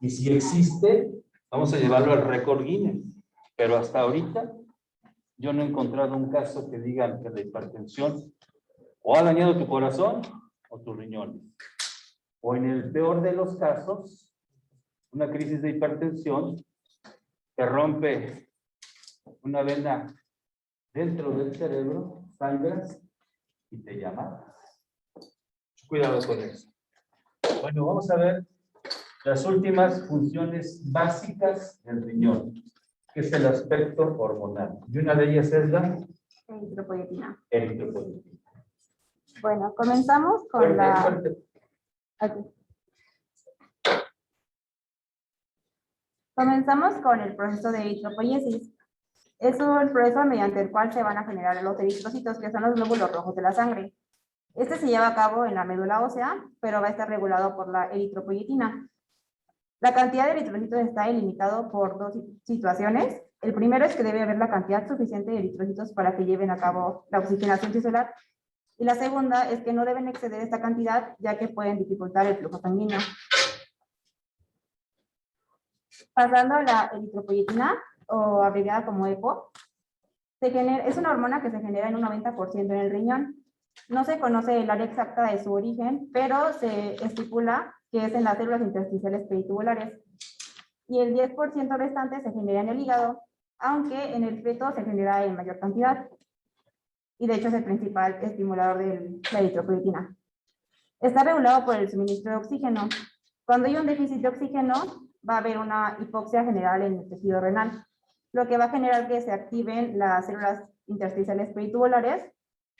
Y si existe, vamos a llevarlo al récord Guinness. Pero hasta ahorita, yo no he encontrado un caso que digan que la hipertensión o ha dañado tu corazón o tus riñones. O en el peor de los casos, una crisis de hipertensión que rompe una vena dentro del cerebro, sangras y te llamas. Cuidado con eso. Bueno, vamos a ver las últimas funciones básicas del riñón, que es el aspecto hormonal. Y una de ellas es la Eritropoyetina. eritropoyetina. Bueno, comenzamos con Fuerte. Aquí. Comenzamos con el proceso de eritropoyesis. Es un proceso mediante el cual se van a generar los eritrocitos, que son los glóbulos rojos de la sangre. Este se lleva a cabo en la médula ósea, pero va a estar regulado por la eritropoyetina. La cantidad de eritrocitos está ilimitado por dos situaciones. El primero es que debe haber la cantidad suficiente de eritrocitos para que lleven a cabo la oxigenación tisular. Y la segunda es que no deben exceder esta cantidad, ya que pueden dificultar el flujo sanguíneo. Pasando a la eritropoyetina, o abreviada como EPO, es una hormona que se genera en un 90% en el riñón. No se conoce el área exacta de su origen, pero se estipula que es en las células intersticiales peritubulares. Y el 10% restante se genera en el hígado, aunque en el feto se genera en mayor cantidad. Y de hecho es el principal estimulador de la eritropoyetina. Está regulado por el suministro de oxígeno. Cuando hay un déficit de oxígeno, va a haber una hipoxia general en el tejido renal, lo que va a generar que se activen las células intersticiales peritubulares,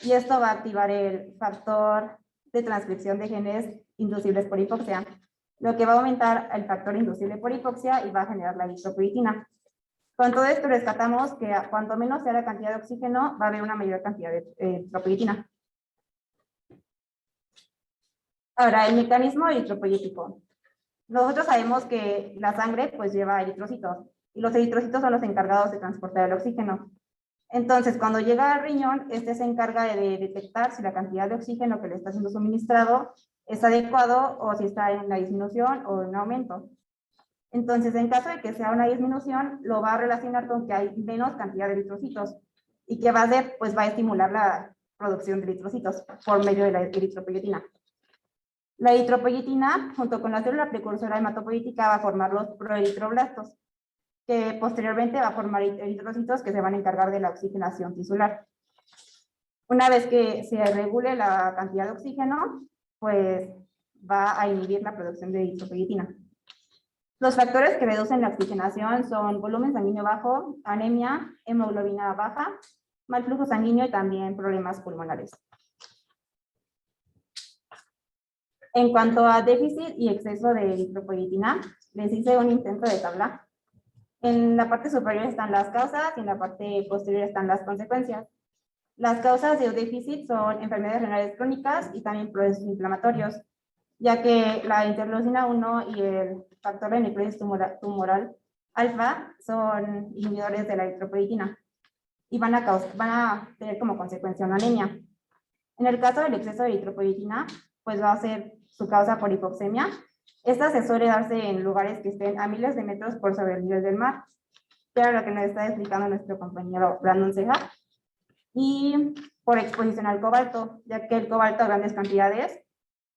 y esto va a activar el factor de transcripción de genes inducibles por hipoxia, lo que va a aumentar el factor inducible por hipoxia y va a generar la eritropoyetina. Con todo esto rescatamos que cuanto menos sea la cantidad de oxígeno, va a haber una mayor cantidad de eritropoyetina. Ahora, el mecanismo eritropoyético. Nosotros sabemos que la sangre pues lleva eritrocitos, y los eritrocitos son los encargados de transportar el oxígeno. Entonces, cuando llega al riñón, este se encarga de detectar si la cantidad de oxígeno que le está siendo suministrado es adecuado o si está en una disminución o en un aumento. Entonces, en caso de que sea una disminución, lo va a relacionar con que hay menos cantidad de eritrocitos. ¿Y qué va a hacer? Pues va a estimular la producción de eritrocitos por medio de la eritropoyetina. La eritropoyetina, junto con la célula precursora hematopoyética, va a formar los proeritroblastos, que posteriormente va a formar eritrocitos que se van a encargar de la oxigenación tisular. Una vez que se regule la cantidad de oxígeno, pues va a inhibir la producción de eritropoyetina. Los factores que reducen la oxigenación son volumen sanguíneo bajo, anemia, hemoglobina baja, mal flujo sanguíneo y también problemas pulmonares. En cuanto a déficit y exceso de eritropoyetina, les hice un intento de tabla. En la parte superior están las causas y en la parte posterior están las consecuencias. Las causas de déficit son enfermedades renales crónicas y también procesos inflamatorios, ya que la interleucina 1 y el factor de necrosis tumoral alfa son inhibidores de la eritropoyetina y van a tener como consecuencia una anemia. En el caso del exceso de eritropoyetina, pues va a ser su causa por hipoxemia. Esta se suele darse en lugares que estén a miles de metros por sobre el nivel del mar, que era lo que nos está explicando nuestro compañero Brandon Ceja, y por exposición al cobalto, ya que el cobalto a grandes cantidades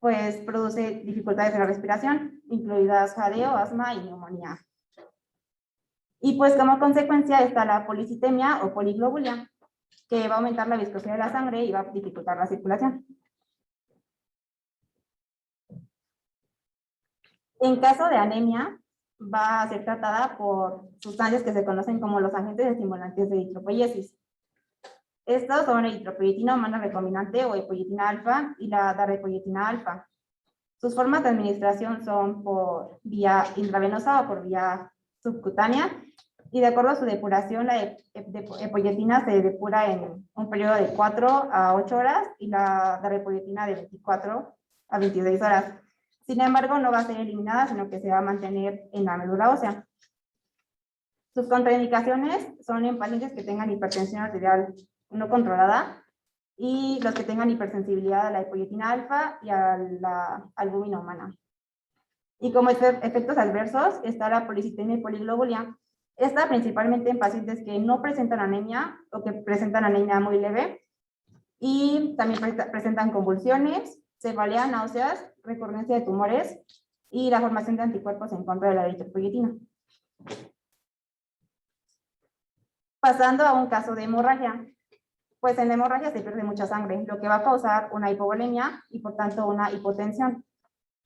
pues produce dificultades en la respiración, incluidas jadeo, asma y neumonía. Y pues como consecuencia está la policitemia o poliglobulia, que va a aumentar la viscosidad de la sangre y va a dificultar la circulación. En caso de anemia, va a ser tratada por sustancias que se conocen como los agentes estimulantes de eritropoyesis. Estos son eritropoyetina humana recombinante o epoyetina alfa y la darbepoyetina alfa. Sus formas de administración son por vía intravenosa o por vía subcutánea, y de acuerdo a su depuración, la epoyetina se depura en un periodo de 4 a 8 horas y la darbepoyetina de 24 a 26 horas. Sin embargo, no va a ser eliminada, sino que se va a mantener en la médula ósea. Sus contraindicaciones son en pacientes que tengan hipertensión arterial no controlada y los que tengan hipersensibilidad a la epoyetina alfa y a la albúmina humana. Y como efectos adversos está la policitemia y poliglobulia. Esta principalmente en pacientes que no presentan anemia o que presentan anemia muy leve. Y también presentan convulsiones, cefalea, náuseas, recurrencia de tumores y la formación de anticuerpos en contra de la eritropoyetina. Pasando a un caso de hemorragia. Pues en la hemorragia se pierde mucha sangre, lo que va a causar una hipovolemia y por tanto una hipotensión.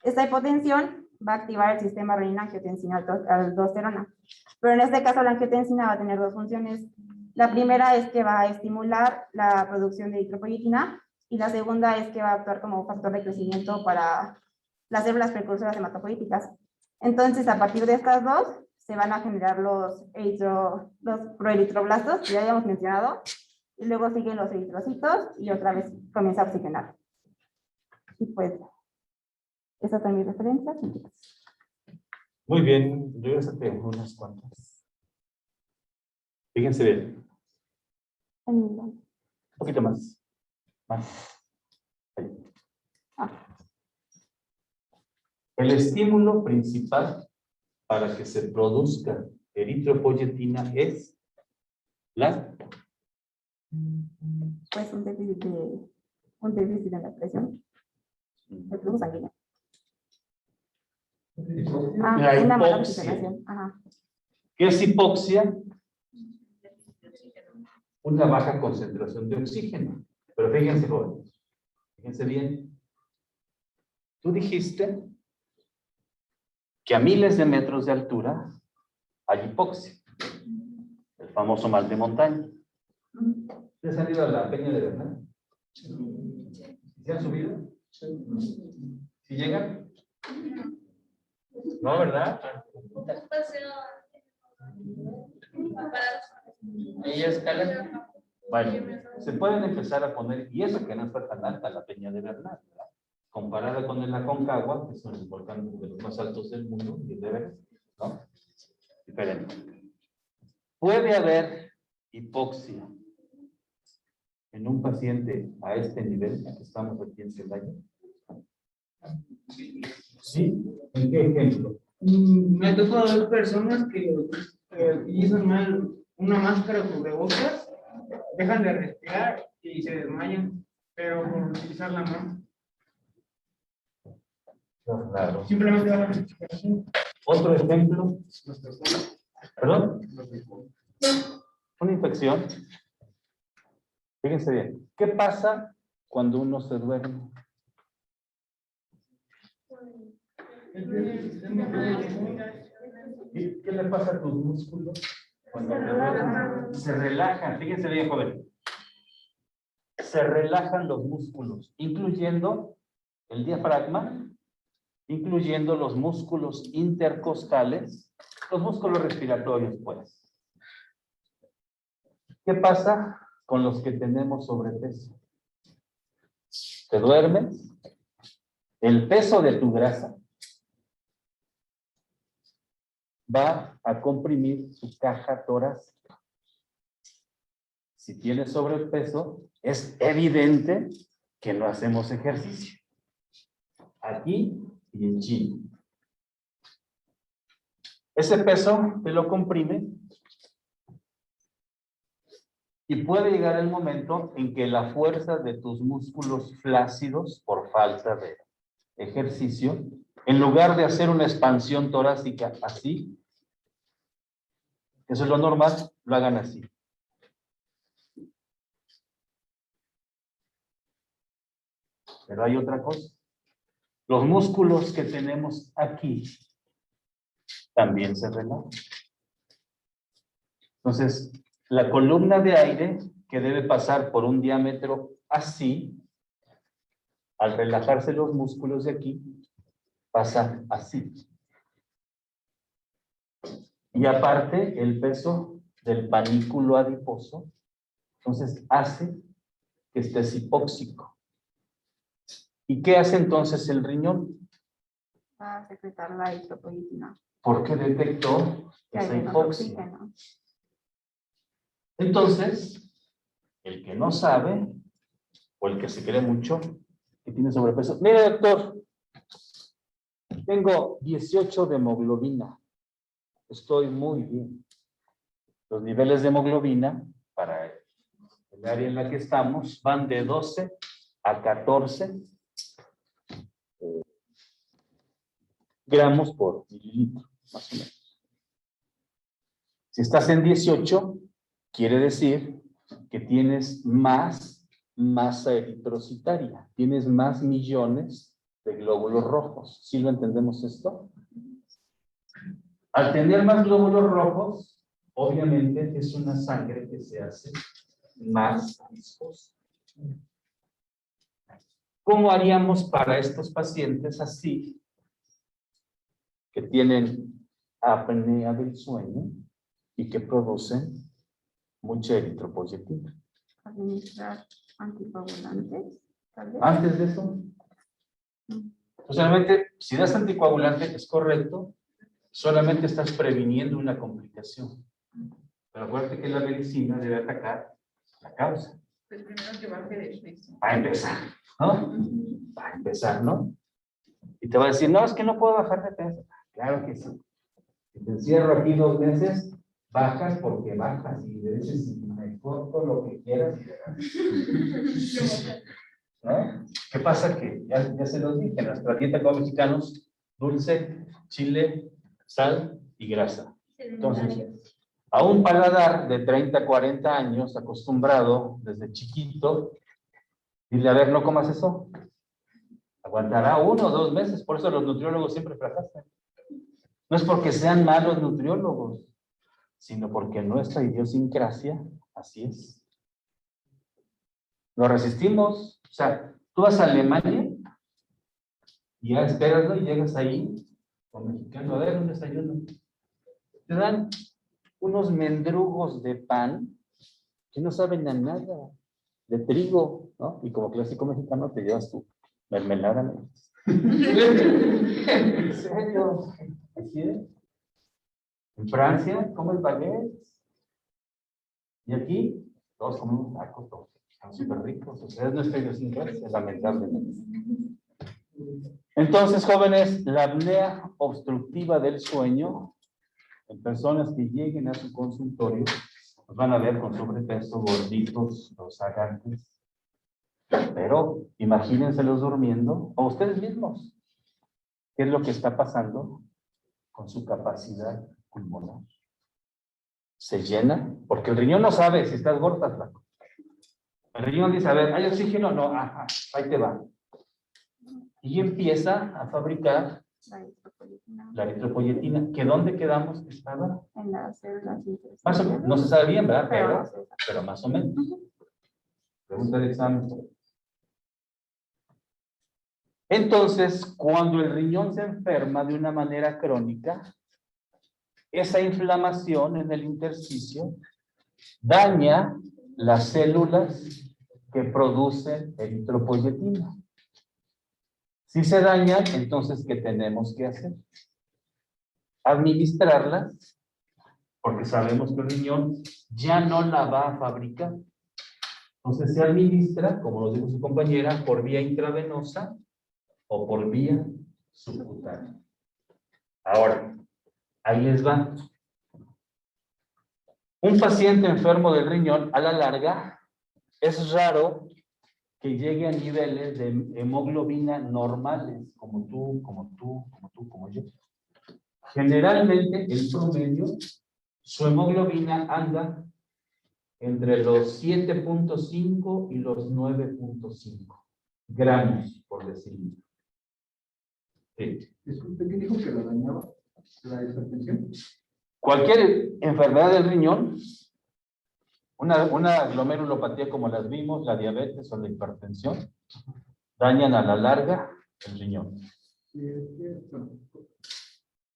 Esta hipotensión va a activar el sistema renina-angiotensina-aldosterona. Pero en este caso la angiotensina va a tener dos funciones. La primera es que va a estimular la producción de eritropoyetina y la segunda es que va a actuar como factor de crecimiento para las células precursoras hematopoyéticas. Entonces, a partir de estas dos, se van a generar los proeritroblastos, que ya habíamos mencionado, y luego siguen los eritrocitos y otra vez comienza a oxigenar. Y pues, esas son mis referencias. Muy bien, regresate unas cuantas. Fíjense bien. Un poquito más. Ahí. El estímulo principal para que se produzca eritropoyetina es la... Pues un déficit en la presión. El flujo sanguíneo. La una mala hipoxia. oxigenación. Ajá. ¿Qué es hipoxia? Una baja concentración de oxígeno. Pero fíjense, jóvenes, fíjense bien. Tú dijiste que a miles de metros de altura hay hipoxia, el famoso mal de montaña. ¿Ustedes han ido a la Peña de Bernal? ¿Se han subido? ¿Sí llegan? No, ¿verdad? Ella escala. Bueno, se pueden empezar a poner, y eso que no está tan alta la Peña de Bernal, ¿verdad? Comparada con el Aconcagua, que son los volcanes de los más altos del mundo, y el Everest, ¿no? Diferente. Puede haber hipoxia en un paciente a este nivel, que estamos aquí en Celaya. ¿Sí? ¿En qué ejemplo? Me tocó ver personas que utilizan mal una máscara cubrebocas, dejan de respirar y se desmayan, pero por utilizar la mano. Claro. Simplemente bajan la respiración. Otro ejemplo. ¿Perdón? Una infección. Fíjense bien. ¿Qué pasa cuando uno se duerme? ¿Qué le pasa a tus músculos cuando te duermes? Se relajan. Fíjense bien, joven. Se relajan los músculos, incluyendo el diafragma, incluyendo los músculos intercostales, los músculos respiratorios, pues. ¿Qué pasa con los que tenemos sobrepeso? Te duermes, el peso de tu grasa va a comprimir tu caja torácica. Si tienes sobrepeso, es evidente que no hacemos ejercicio. Aquí y en China. Ese peso te lo comprime y puede llegar el momento en que la fuerza de tus músculos flácidos, por falta de ejercicio, en lugar de hacer una expansión torácica así, eso es lo normal, lo hagan así. Pero hay otra cosa. Los músculos que tenemos aquí también se relajan. Entonces, la columna de aire que debe pasar por un diámetro así, al relajarse los músculos de aquí, pasa así. Y aparte, el peso del panículo adiposo, entonces hace que estés hipóxico. ¿Y qué hace entonces el riñón? Va a secretar la eritropoyetina. Porque detectó Que hay esa menos hipoxia. oxígeno. Entonces, el que no sabe, o el que se cree mucho, que tiene sobrepeso. Mire, doctor, Tengo 18 de hemoglobina. Estoy muy bien. Los niveles de hemoglobina para el área en la que estamos van de 12 a 14 gramos por mililitro, más o menos. Si estás en 18, quiere decir que tienes más masa eritrocitaria, tienes más millones de glóbulos rojos. ¿Sí lo entendemos esto? Al tener más glóbulos rojos, obviamente es una sangre que se hace más viscosa. ¿Cómo haríamos para estos pacientes así, que tienen apnea del sueño y que producen mucha eritropoyetina? Administrar anticoagulantes, tal vez. Antes de eso, solamente si das anticoagulante es correcto, solamente estás previniendo una complicación. Pero acuérdate que la medicina debe atacar la causa. Pues primero que baje de peso. Para empezar, ¿no? Para empezar, ¿no? Y te va a decir, no, es que no puedo bajar de peso. Claro que sí. Si te encierro aquí 2 meses, bajas porque bajas. Y de veces me corto lo que quieras. ¿No? ¿Qué pasa? Que ya se los dije, en nuestra dieta como mexicanos, dulce, chile, sal y grasa. Entonces, a un paladar de 30, 40 años, acostumbrado desde chiquito, dile, a ver, no comas eso. Aguantará 1 o 2 meses, por eso los nutriólogos siempre fracasan. No es porque sean malos nutriólogos, sino porque nuestra idiosincrasia así es. Lo resistimos. O sea, tú vas a Alemania y ya esperas, ¿no? Y llegas ahí con mexicano, a ver, un desayuno. Te dan unos mendrugos de pan que no saben a nada, de trigo, ¿no? Y como clásico mexicano te llevas tu mermelada, ¿no? ¿En serio? ¿Así es? En Francia comen baguettes. Y aquí todos comemos tacos, todos están súper ricos. O sea, es nuestra idiosincrasia, lamentablemente. Entonces, jóvenes, la apnea obstructiva del sueño, en personas que lleguen a su consultorio, nos van a ver con sobrepeso, gorditos, rozagantes. Pero imagínenselos durmiendo, o ustedes mismos. ¿Qué es lo que está pasando con su capacidad pulmonar? Se llena, porque el riñón no sabe si estás gordo o estás flaco. El riñón dice, a ver, ¿hay oxígeno? No, ajá, ahí te va. Y empieza a fabricar la eritropoyetina, que ¿dónde quedamos? Estaba En las células más o menos, no se sabe bien, ¿verdad? Pero- Pero más o menos. Pregunta de examen. Entonces, cuando el riñón se enferma de una manera crónica, esa inflamación en el intersticio daña las células que producen eritropoyetina. Si se dañan, entonces, ¿qué tenemos que hacer? Administrarlas, porque sabemos que el riñón ya no la va a fabricar. Entonces se administra, como lo dijo su compañera, por vía intravenosa o por vía subcutánea. Ahora, ahí les va. Un paciente enfermo del riñón, a la larga, es raro que llegue a niveles de hemoglobina normales, como tú, como yo. Generalmente, el promedio, su hemoglobina anda entre los 7.5 y los 9.5 gramos, por decirlo. Sí. Disculpe, ¿qué dijo que lo dañaba? ¿La hipertensión? Cualquier enfermedad del riñón, una glomerulopatía como las vimos, la diabetes o la hipertensión, dañan a la larga el riñón. Sí, es que, bueno,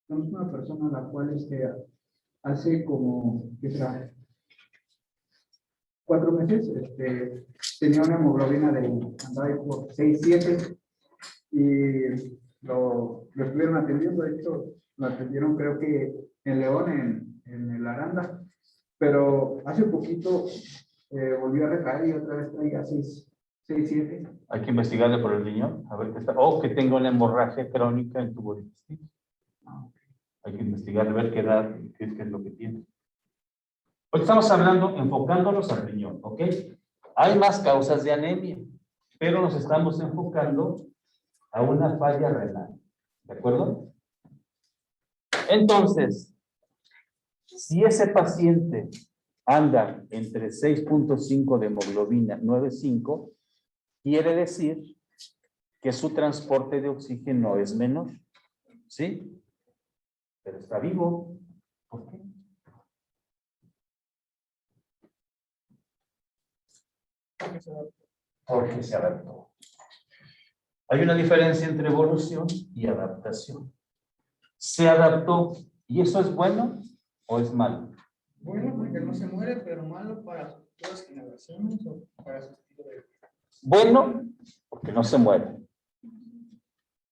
tenemos una persona a la cual hace como, ¿qué será? 4 meses, tenía una hemoglobina andaba ahí por 6, 7, y lo estuvieron atendiendo. De hecho, lo atendieron creo que en León, en el Aranda, pero hace poquito volvió a recaer y otra vez traía 6, 7. Hay que investigarle por el riñón, a ver qué está. O que tenga una hemorragia crónica en tubo digestivo. Hay que investigarle, ver qué edad, qué es lo que tiene. Hoy estamos hablando, enfocándonos al riñón, ¿ok? Hay más causas de anemia, pero nos estamos enfocando a una falla renal. ¿De acuerdo? Entonces, si ese paciente anda entre 6.5 de hemoglobina, 9.5, quiere decir que su transporte de oxígeno es menor. ¿Sí? Pero está vivo. ¿Por qué? Porque se adaptó. Hay una diferencia entre evolución y adaptación. Se adaptó. ¿Y eso es bueno o es malo? Bueno, porque no se muere, pero malo para futuras generaciones o para su estilo de vida. Bueno, porque no se muere.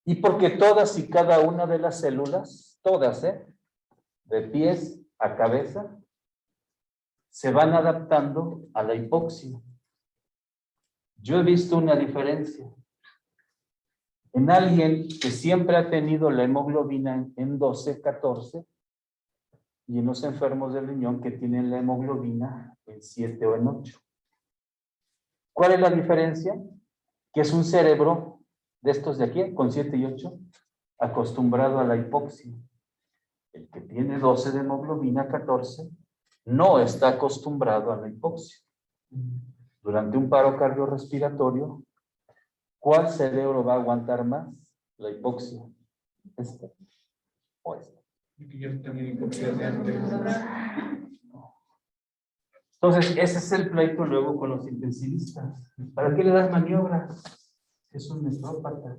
Y porque todas y cada una de las células, todas, de pies a cabeza, se van adaptando a la hipoxia. Yo he visto una diferencia. En alguien que siempre ha tenido la hemoglobina en 12, 14, y en los enfermos del riñón que tienen la hemoglobina en 7 o en 8. ¿Cuál es la diferencia? Que es un cerebro de estos de aquí, con 7 y 8, acostumbrado a la hipoxia. El que tiene 12 de hemoglobina, 14, no está acostumbrado a la hipoxia. Durante un paro cardiorrespiratorio, ¿cuál cerebro va a aguantar más la hipoxia? ¿Este o este? Entonces, ese es el pleito luego con los intensivistas. ¿Para qué le das maniobra? Es un nefrópata.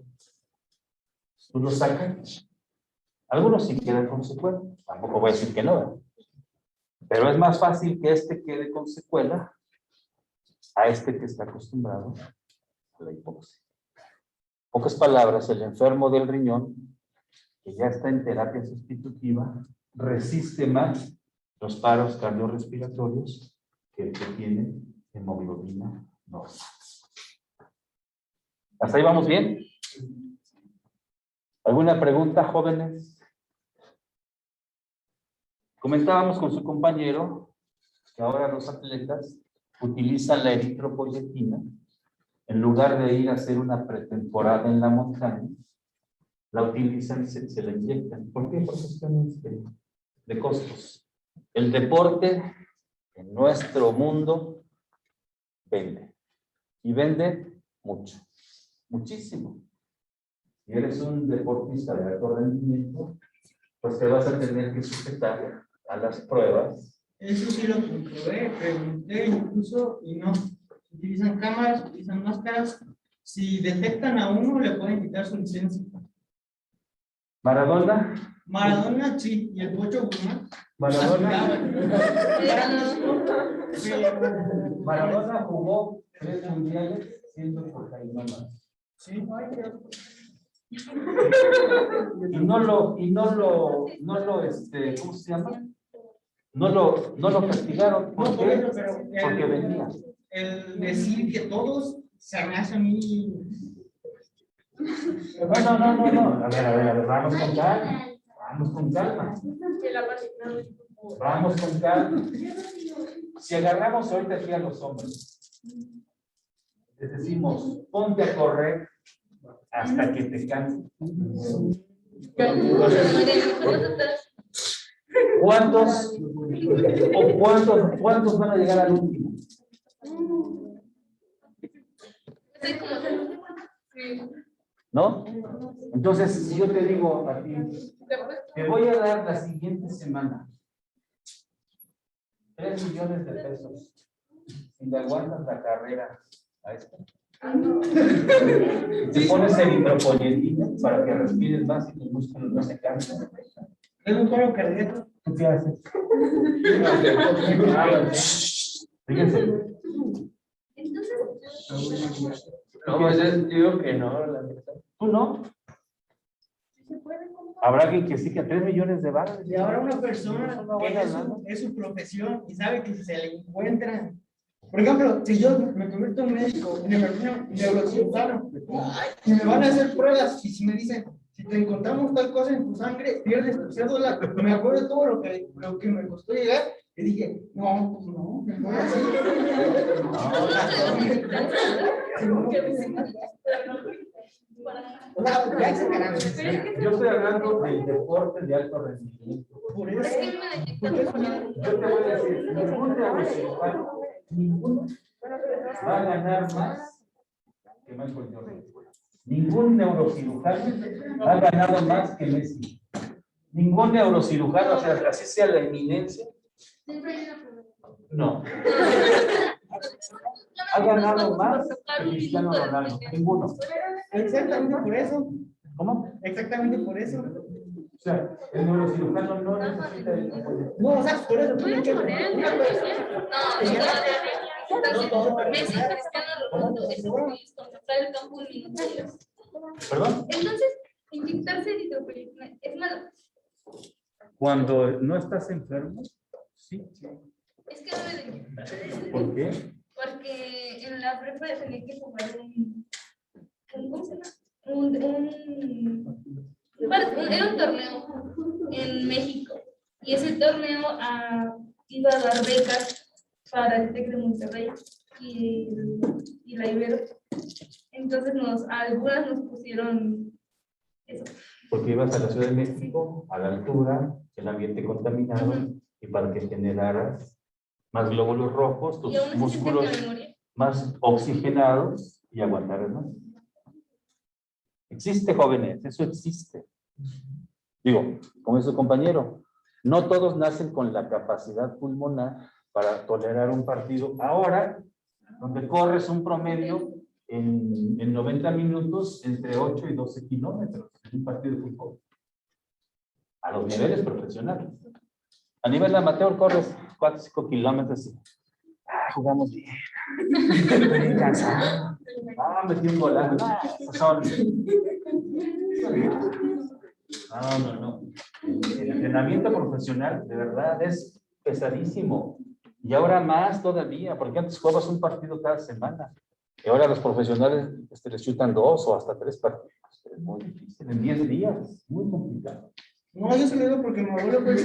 Tú lo sacas. Algunos sí quedan con secuela. Tampoco voy a decir que no. Pero es más fácil que este quede con secuela a este que está acostumbrado a la hipoxia. Pocas palabras, el enfermo del riñón, que ya está en terapia sustitutiva, resiste más los paros cardiorrespiratorios que el que tiene hemoglobina normal. ¿Hasta ahí vamos bien? ¿Alguna pregunta, jóvenes? Comentábamos con su compañero que ahora los atletas utilizan la eritropoyetina en lugar de ir a hacer una pretemporada en la montaña, la utilizan y se la inyectan. ¿Por qué? Por cuestiones de costos. El deporte en nuestro mundo vende. Y vende mucho. Muchísimo. Si eres un deportista de alto rendimiento, pues te vas a tener que sujetar a las pruebas. Eso sí lo comprobé, pregunté incluso y no. Utilizan cámaras, utilizan máscaras. Si detectan a uno, le pueden quitar su licencia. Maradona. Maradona, sí, y el Pocho Guzmán. Maradona jugó 3 mundiales siendo por Caimán. Sí. Y no lo, ¿cómo se llama? No lo castigaron. ¿Por qué? Porque venía. El decir que todos se me hace a mí. No. A ver, vamos con calma. Vamos con calma. Si agarramos ahorita aquí a los hombres, les decimos, ponte a correr hasta que te canses. ¿Cuántos van a llegar al último? ¿No? Entonces, si yo te digo a ti, te voy a dar la siguiente semana 3 millones de pesos si le aguantas la carrera a esta. Te pones eritropoyetina para que respires más y tus músculos no se cansen. Es un paro cardíaco. ¿Tú qué haces? Fíjense. No, pues yo digo que no, la verdad. ¿Tú no? Habrá alguien que sí que 3 millones de baros. Y ahora una persona que es su profesión y sabe que si se le encuentran Por ejemplo, si yo me convierto en médico, neurocirujano, y me van a hacer pruebas, y si me dicen, si te encontramos tal cosa en tu sangre, pierdes tu cédula, me acuerdo de todo lo que me costó llegar, y dije, no, pues no, mejor así. O sea, ya exagerando. Yo estoy hablando del deporte de alto rendimiento. Por eso, Yo te voy a decir, ninguno va a ganar más que Michael Jordan. Ningún neurocirujano ha ganado más que Messi. Ningún neurocirujano, o sea, así sea la eminencia. No. Ha ganado más que Cristiano Ronaldo. Ninguno. exactamente por eso. ¿Cómo? Exactamente por eso. O sea, el neurocirujano no necesita el apoyo. No, o sea, por eso. Tiene que Messi, Cristiano Ronaldo, es contratar el campo en minutos. ¿Perdón? Entonces, inyectarse eritropoyetina es malo. Cuando no estás enfermo, sí. Es que debe de inyectarse. ¿Por qué? Porque en la prepa tenía que jugar ¿cómo se llama? Era un torneo en México. Y ese torneo iba a dar becas para el TEC de Monterrey y la Ibero. Entonces algunas nos pusieron eso. Porque ibas a la Ciudad de México, a la altura, el ambiente contaminado, y para que generaras más glóbulos rojos, tus Y aún así se músculos tenía memoria. más oxigenados y aguantaras más. Existe, jóvenes, eso existe. Digo, como es su compañero, no todos nacen con la capacidad pulmonar para tolerar un partido. Ahora, donde corres un promedio en 90 minutos entre 8 y 12 kilómetros en un partido de fútbol. A los niveles profesionales. A nivel amateur corres 4 o 5 kilómetros y jugamos bien. Estoy bien cansado. Metí un golazo. Son... No. El entrenamiento profesional de verdad es pesadísimo. Y ahora más todavía, porque antes jugabas un partido cada semana. Y ahora los profesionales les chutan 2 o hasta 3 partidos. Es muy difícil, en 10 días. Muy complicado. No, yo se lo digo porque mi abuelo fue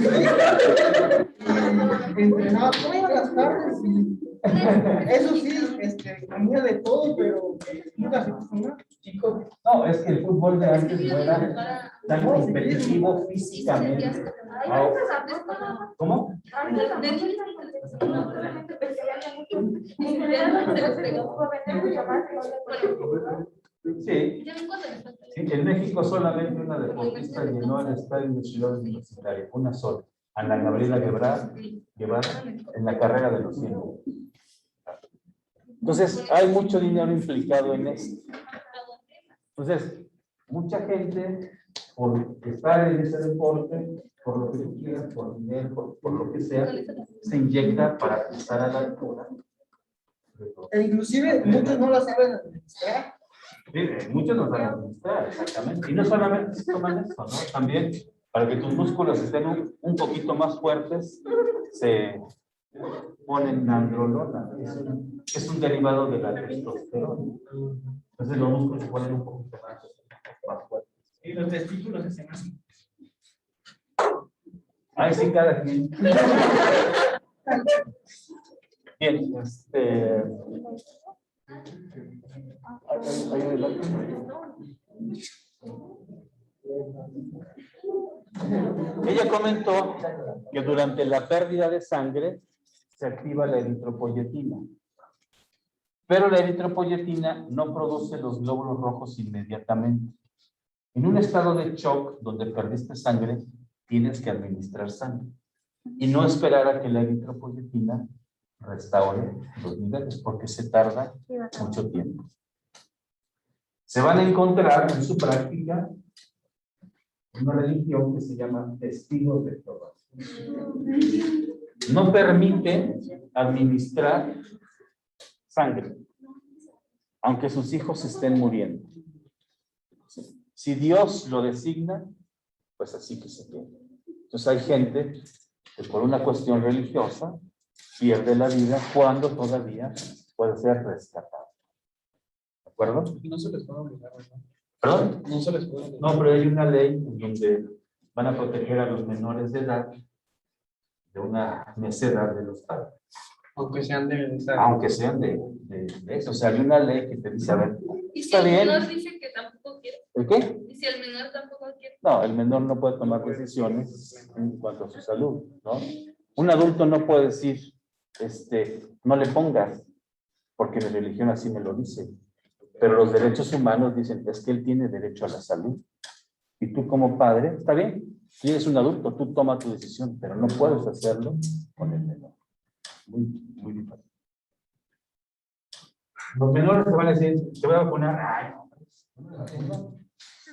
entrenaba todas las tardes y eso sí, comía de todo, pero nunca se puso nada. Chicos, no, es que el fútbol de antes no era tan competitivo físicamente. ¿Cómo? Sí. Sí, en México solamente una deportista llenó el estadio de Ciudad Universitaria, una sola, Ana Gabriela Guevara, en la carrera de los 100. Entonces, hay mucho dinero implicado en esto. Entonces, mucha gente, por estar en ese deporte, por lo que tú quieras, por dinero, por lo que sea, se inyecta para estar a la altura. E inclusive muchos no la saben administrar. Muchos nos van a administrar, exactamente. Y no solamente se toman eso, ¿no? También, para que tus músculos estén un poquito más fuertes, se ponen androlona. Es un derivado de la testosterona. Entonces los músculos se ponen un poquito más fuertes. Y los testículos se hacen así. Ahí sí, cada quien. Bien, ahí adelante. Ella comentó que durante la pérdida de sangre se activa la eritropoyetina. Pero la eritropoyetina no produce los glóbulos rojos inmediatamente. En un estado de shock donde perdiste sangre, tienes que administrar sangre y no esperar a que la eritropoyetina restaure los niveles, porque se tarda mucho tiempo. Se van a encontrar en su práctica una religión que se llama Testigos de Jehová. No permite administrar sangre, aunque sus hijos estén muriendo. Si Dios lo designa, pues así que se quede. Entonces hay gente que por una cuestión religiosa pierde la vida cuando todavía puede ser rescatado. ¿De acuerdo? No se les puede obligar, ¿verdad? ¿Perdón? No se les puede obligar. No, pero hay una ley en donde van a proteger a los menores de edad de una necedad de los padres. Aunque sean de esa. Aunque sean de eso. O sea, hay una ley que te dice, a ver, ¿Y si está el bien. menor dice que tampoco quiere? ¿El qué? ¿Y si el menor tampoco quiere? No, el menor no puede tomar decisiones en cuanto a su salud, ¿no? Un adulto no puede decir, no le pongas, porque la religión así me lo dice. Pero los derechos humanos dicen, es que él tiene derecho a la salud. Y tú como padre, está bien, si eres un adulto, tú toma tu decisión, pero no puedes hacerlo con el menor. Muy, muy difícil. Los menores te van a decir, te voy a vacunar. Ay, no,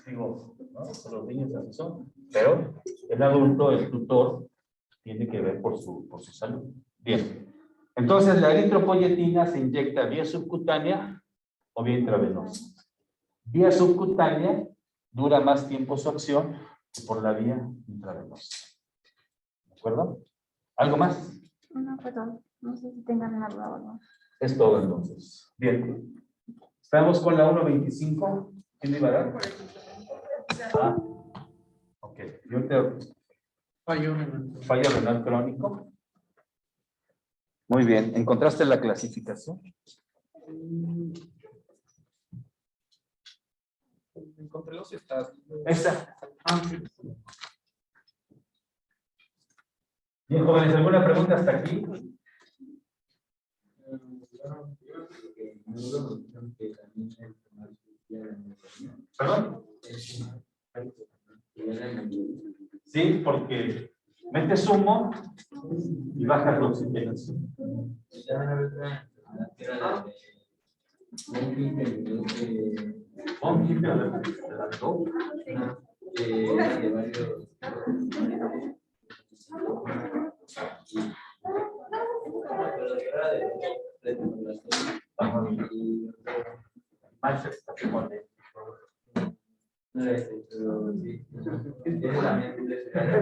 digo, ¿no? Los niños así son. Pero el adulto, el tutor, tiene que ver por su salud. Bien. Entonces, la eritropoyetina se inyecta vía subcutánea o vía intravenosa. Vía subcutánea dura más tiempo su acción que por la vía intravenosa. ¿De acuerdo? ¿Algo más? No, perdón. No sé si tengan una duda o no. Es todo entonces. Bien. Estamos con la 1.25. ¿Quién iba a dar? Ah, ok. Yo te Fallo. fallo renal crónico. Muy bien. ¿Encontraste la clasificación? Encontré los estados. Esa. Bien, jóvenes, ¿alguna pregunta hasta aquí? ¿Perdón? Sí, porque metes humo y bajas la oxigenación.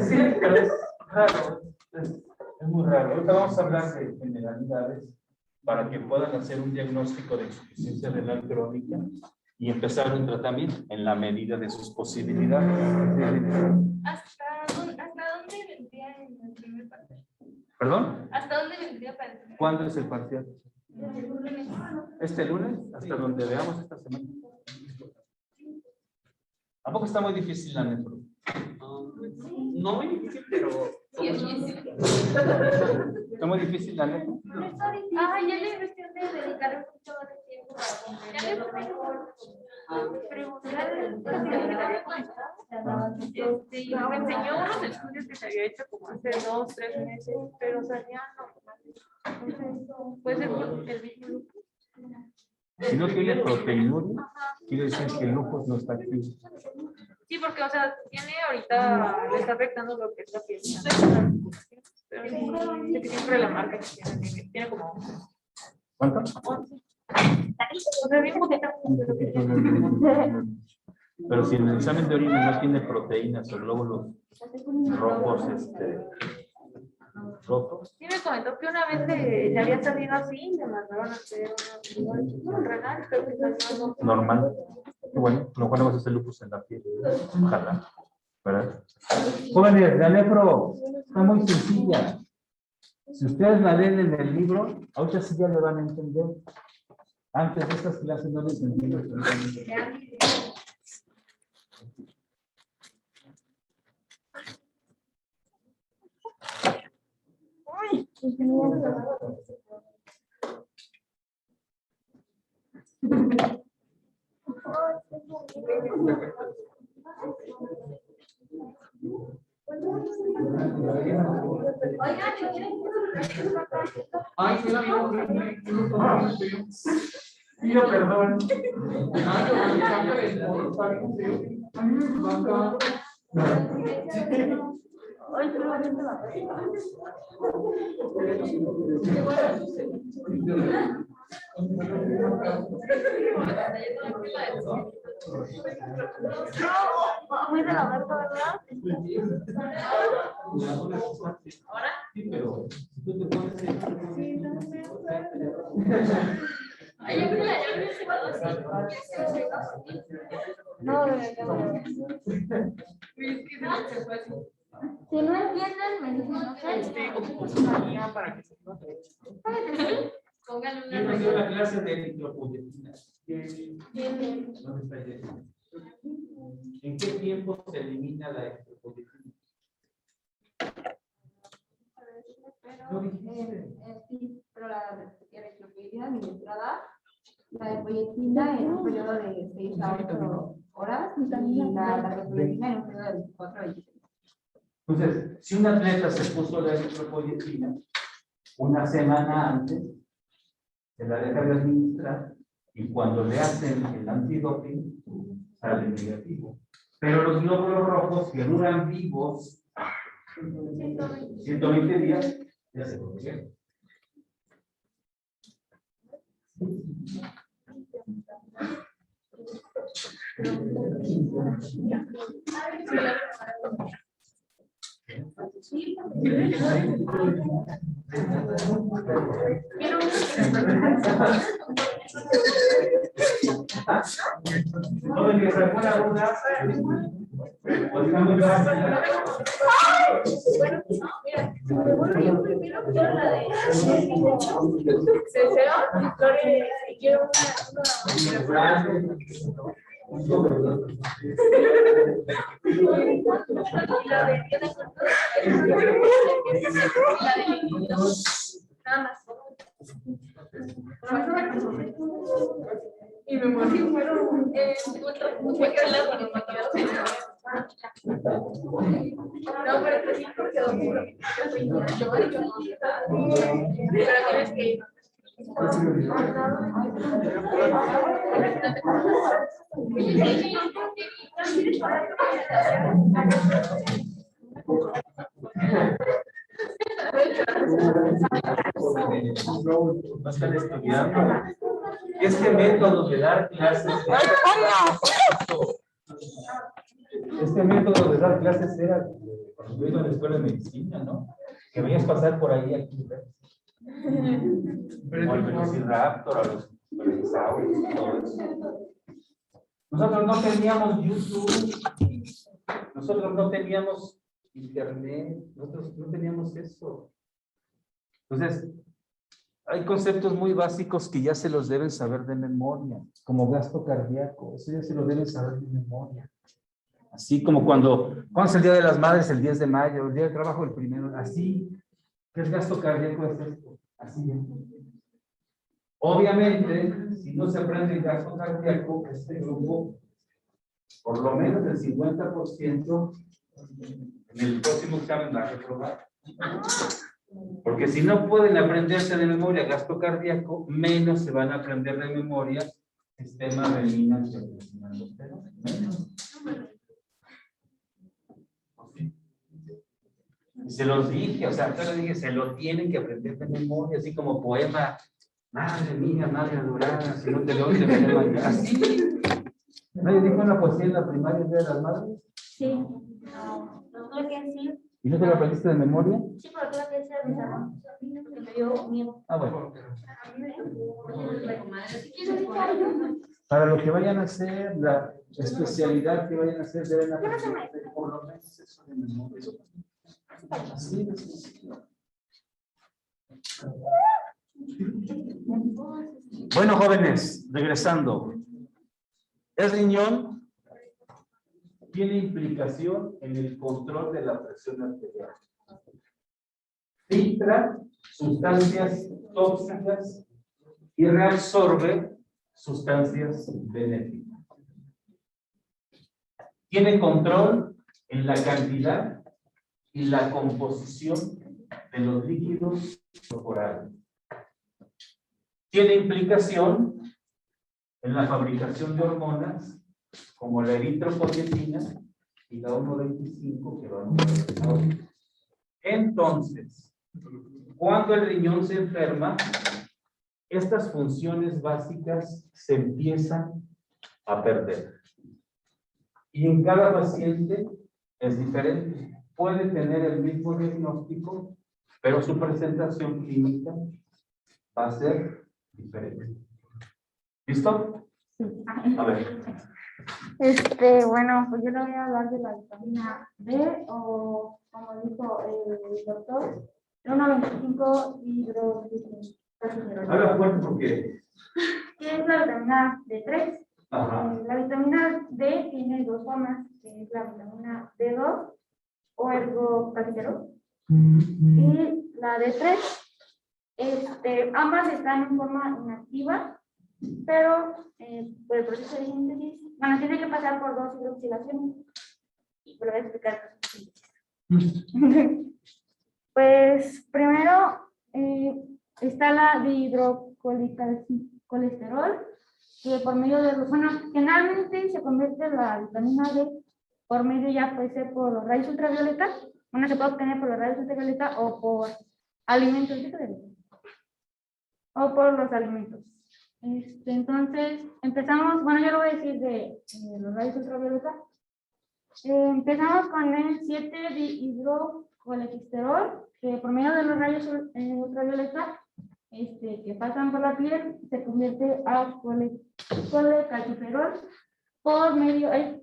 Sí, pero es raro. Es muy raro. Ahorita vamos a hablar de generalidades para que puedan hacer un diagnóstico de insuficiencia renal crónica y empezar un tratamiento en la medida de sus posibilidades. ¿Hasta dónde vendría en el primer parcial? ¿Perdón? ¿Hasta dónde vendría para el primer ¿Cuándo es el parcial? parcial? ¿Este lunes? Hasta donde veamos esta semana. ¿A poco está muy difícil la nefro? No muy difícil, pero. Sí, es difícil. ¿Está muy difícil la nefro? Ah, ya le cuestión de dedicar mucho tiempo para comprender. Ya le mejor Y me enseñó unos estudios que se había hecho como hace 2, 3 meses, pero salían normales. Entonces, puede ser el mismo lupus. Si no tiene proteinuria, quiere decir que el lupus no está activo. Sí, porque, o sea, tiene ahorita, le está afectando lo que es la piel. Pero sí, sé que siempre la marca que tiene como ¿Cuánto? 11. O sea, bien poquita. Pero si en el examen de orina no tiene proteínas o glóbulos rojos, rotos, Sí, me comentó que una vez le había salido así, le mandaron a hacer una renal, pero que salió normal. Y bueno, lo mejor no es el lupus en la piel. Ojalá. ¿Verdad? Jóvenes, la nefro está muy sencilla. Si ustedes la leen en el libro, ahorita sí ya le van a entender. Antes de estas clases no les entiendo. Ay, sí, Pido perdón. muy de la marca, ¿verdad? Sí, pero si tú te pones Ay, yo creo que la llave se va a No, si no entiendes, me dices, no sé. Pónganle ¿Quién nos dio la clase de eritropoyetina? ¿Dónde está ella? ¿En qué tiempo se elimina la eritropoyetina? No dijiste. Sí, pero la eritropoyetina administrada, la eritropoyetina en un periodo de 6 a 8 horas y la eritropoyetina en un periodo de 24 a 26. Entonces, si un atleta se puso la eritropoyetina una semana antes, se la deja de administrar y cuando le hacen el antidoping, sale negativo. Pero los glóbulos rojos que duran vivos 120 días, ya se conocieron. No, el que sacó la duda, pues está muy fácil. Bueno, yo primero quiero la de Ceseo, y quiero nada más. Y me morí, fueron fue que la no, pero sí, porque pero tienes que ir. No están estudiando. Este método de dar clases. Este método de dar clases era cuando yo iba a la escuela de medicina, ¿no? Que veías pasar por ahí aquí, ¿verdad? O al velociraptor, a los dinosaurios y todo eso. Nosotros no teníamos YouTube, nosotros no teníamos internet, nosotros no teníamos eso. Entonces, hay conceptos muy básicos que ya se los deben saber de memoria, como gasto cardíaco, eso ya se lo deben saber de memoria. Así como cuando es el Día de las Madres, el 10 de mayo, el Día del Trabajo, el 1, así. ¿Qué es gasto cardíaco? Es esto, así. Obviamente, si no se aprende el gasto cardíaco, este grupo, por lo menos el 50% en el próximo examen va a reprobar. Porque si no pueden aprenderse de memoria gasto cardíaco, menos se van a aprender de memoria sistema renina angiotensina aldosterona. Y se los dije, o sea, yo les dije, se lo tienen que aprender de memoria, así como poema, madre mía, madre adorada, si no te lo oye, te lo oye. Así. ¿Nadie dijo una poesía en la primaria el Día de las Madres? Sí, no, lo tuve que decir. ¿Y no te lo aprendiste de memoria? Sí, pero tuve que decir a mis hermanos, porque me dio miedo. Ah, bueno. Para lo que vayan a hacer, la especialidad que vayan a hacer, deben aprender por lo menos eso de memoria. Así de sencillo. Bueno, jóvenes, regresando. El riñón tiene implicación en el control de la presión arterial. Filtra sustancias tóxicas y reabsorbe sustancias benéficas. Tiene control en la cantidad y la composición de los líquidos corporales. Tiene implicación en la fabricación de hormonas como la eritropoyetina y la 1,25 que vamos a ver ahora. Entonces, cuando el riñón se enferma, estas funciones básicas se empiezan a perder. Y en cada paciente es diferente. Puede tener el mismo diagnóstico, pero su presentación clínica va a ser diferente. ¿Listo? A ver. Bueno, pues yo le voy a hablar de la vitamina D, o como dijo el doctor, 1,25 hidroxiapatita. Habla fuerte porque. ¿Qué es la vitamina D3? Ajá. La vitamina D tiene dos formas, que es la vitamina D2 o ergocalicero, y la D3. Ambas están en forma inactiva, pero por el proceso de síntesis, bueno, tiene que pasar por dos hidroxilaciones. Y lo voy a explicar. Pues primero está la dihidrocolesterol, que por medio de, bueno, generalmente se convierte la vitamina D por medio, ya puede ser por los rayos ultravioleta, bueno, se puede obtener por los rayos ultravioleta o por alimentos, o por los alimentos. Entonces, empezamos, bueno, yo lo voy a decir de los rayos ultravioleta. Empezamos con el 7-dihidrocolesterol, que por medio de los rayos ultravioleta que pasan por la piel, se convierte a colecalciferol por medio de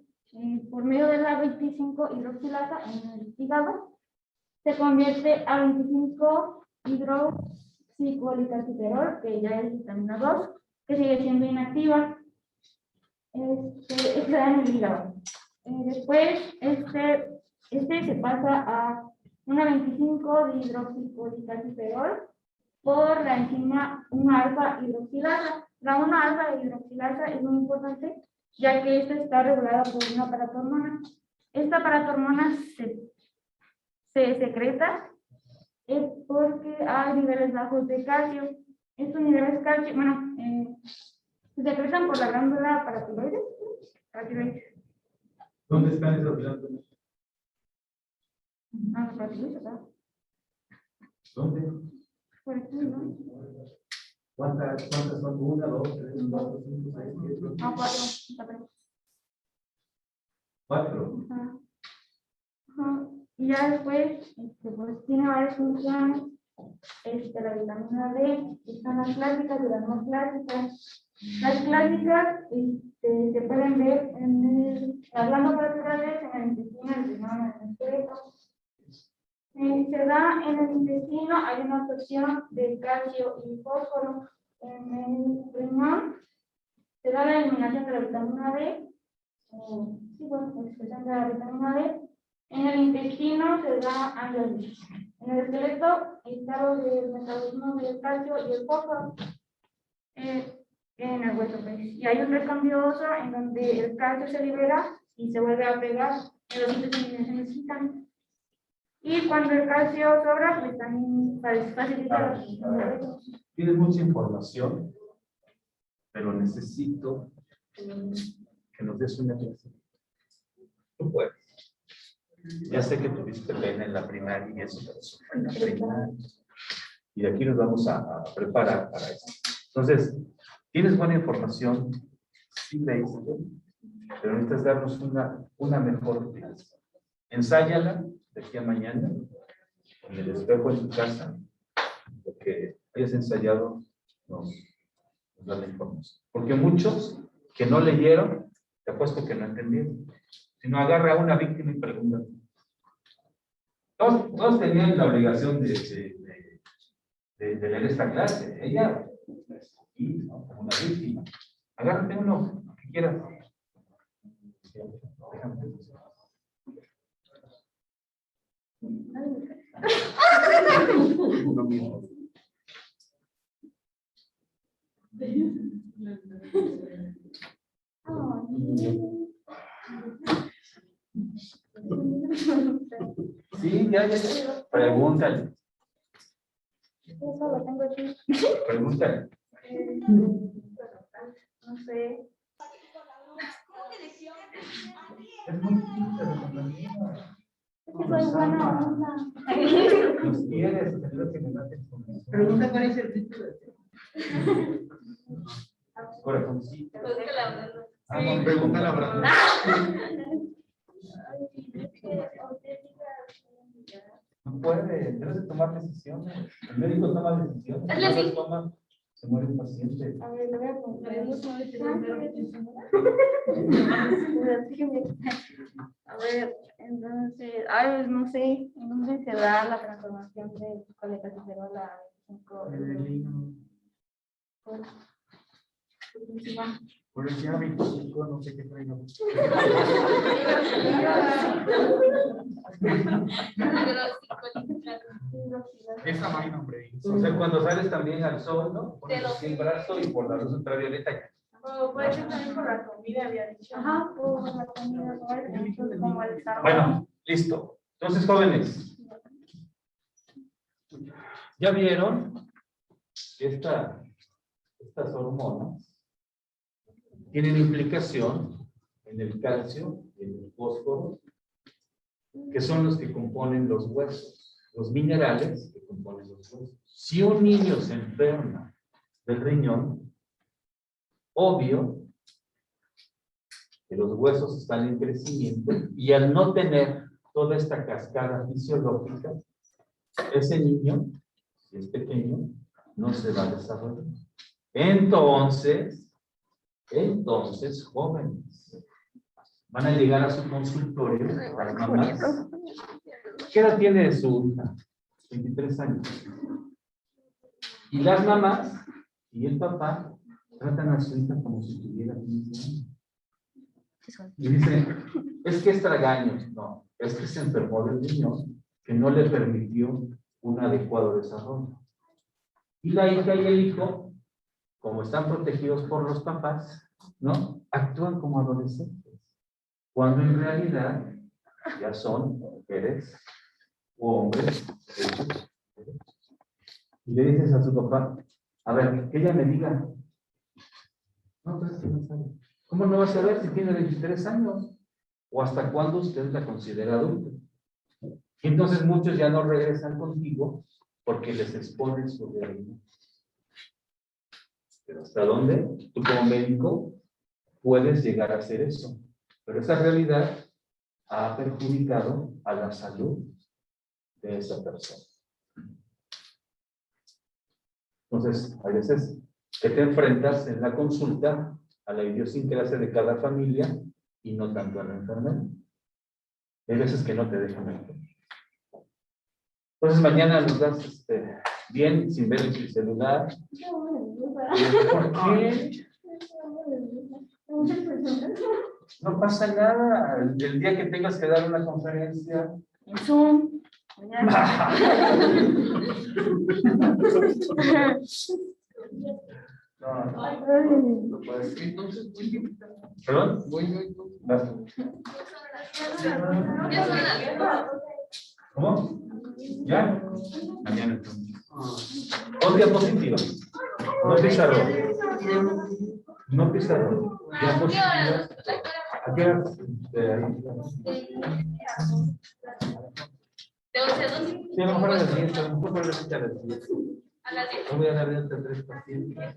la 25 hidroxilasa en el hígado, se convierte a 25 hidroxicolecalciferol, que ya es vitamina 2, que sigue siendo inactiva. Se da en el hígado. Después, se pasa a una 25 de hidroxicolecalciferol por la enzima 1-alfa hidroxilasa. La 1-alfa hidroxilasa es muy importante, ya que esta está regulada por una aparatormona. Esta aparatormona se secreta porque hay niveles bajos de calcio. Estos niveles de calcio, bueno, se secretan por la glándula paratiroides. ¿Dónde están esas glándulas? Ah, la paratiroides, ¿verdad? ¿Dónde? Por aquí, ¿no? ¿Cuántas son? 1, 2, 3, 4, 5, 6, 7. Ah, 4. 4. Ajá. Ajá. Y ya después, pues tiene varias funciones. La vitamina D, están las clásicas y las no clásicas. Las clásicas se pueden ver las glándulas paratiroides, en el intestino, en el esqueleto. Se da en el intestino, hay una absorción de calcio y fósforo. En el riñón se da la eliminación de la vitamina D, expresión de la vitamina D. En el intestino se da angiólisis. En el esqueleto está lo del metabolismo del calcio y el fósforo. En el hueso, pues. Y hay un recambio óseo en donde el calcio se libera y se vuelve a pegar en los sitios que se necesitan. Y cuando el calcio sobra, pues también facilita los. Tienes mucha información, pero necesito que nos des una clase. Tú puedes. Ya sé que tuviste pena en la primaria y eso, pero eso fue en la primaria. Y de aquí nos vamos a preparar para eso. Entonces, tienes buena información, sí leíste, pero necesitas darnos una mejor clase. Ensáyala de aquí a mañana, en el espejo en tu casa. Lo que hayas ensayado nos da la información. Porque muchos que no leyeron, te apuesto que no entendieron. Si no, agarra a una víctima y pregunta. Todos tenían la obligación de leer esta clase. Ella, aquí, ¿no? Como una víctima. Agárrate uno que quieras. Déjame. Uno mismo. Sí, ya. Pregúntale. Eso lo tengo aquí. Pregúntale. No sé. Es muy difícil. Es que soy buena onda. Los quieres, pero que me das información. Pregunta cuál es el título. Corazoncito. Pregunta la verdad. No puede, debes de tomar decisiones. El médico toma decisiones. Hazle así. Toma Se muere un paciente. A ver, le voy a A ver, entonces, ay, no sé, ¿en dónde se da la transformación de coleta cerebral a 25? Por decía 25, no sé qué traigo. Esa vaina, hombre. O sea, cuando sales también al sol, ¿no? Pones así el brazo y por la luz ultravioleta. O puede ser también por la comida, había dicho. Ajá, por la comida, como el carbón. Bueno, listo. Entonces, jóvenes, ¿ya vieron que estas hormonas tienen implicación en el calcio y en el fósforo, que son los que componen los huesos, los minerales que componen los huesos? Si un niño se enferma del riñón, obvio que los huesos están en crecimiento y al no tener toda esta cascada fisiológica, ese niño, si es pequeño, no se va a desarrollar. Entonces, jóvenes, van a llegar a su consultorio para mamás. ¿Qué edad tiene su hija? 23 años. Y las mamás y el papá tratan a su hija como si tuviera 15 años. Y dicen, es que es tragaños. No, es que se enfermó del riñón que no le permitió un adecuado desarrollo. Y la hija y el hijo, como están protegidos por los papás, ¿no? Actúan como adolescentes, cuando en realidad ya son mujeres o hombres hechos. Y le dices a su papá, a ver, que ella me diga. No, pues es que no sabe. ¿Cómo no va a saber si tiene 23 años? ¿O hasta cuándo usted la considera adulta? Y entonces muchos ya no regresan contigo porque les expones su realidad. Pero ¿hasta dónde tú como médico puedes llegar a hacer eso? Pero esa realidad ha perjudicado a la salud de esa persona. Entonces, hay veces que te enfrentas en la consulta a la idiosincrasia de cada familia y no tanto a la enfermedad. Hay veces que no te dejan ver. Entonces mañana nos das bien sin ver el celular. ¿Por qué? No pasa nada. El día que tengas que dar una conferencia. En Zoom. No puedes. Entonces, ¿perdón? Vas. ¿Cómo? ¿Ya? Mañana entonces. Con diapositiva. No pizarrón. No pizarrón. Diapositiva. ¿A qué hora? De 11 a 12. Sí, a lo mejor a las 10, a lo mejor a las 10. A las 10. No voy a dar de 3 pacientes.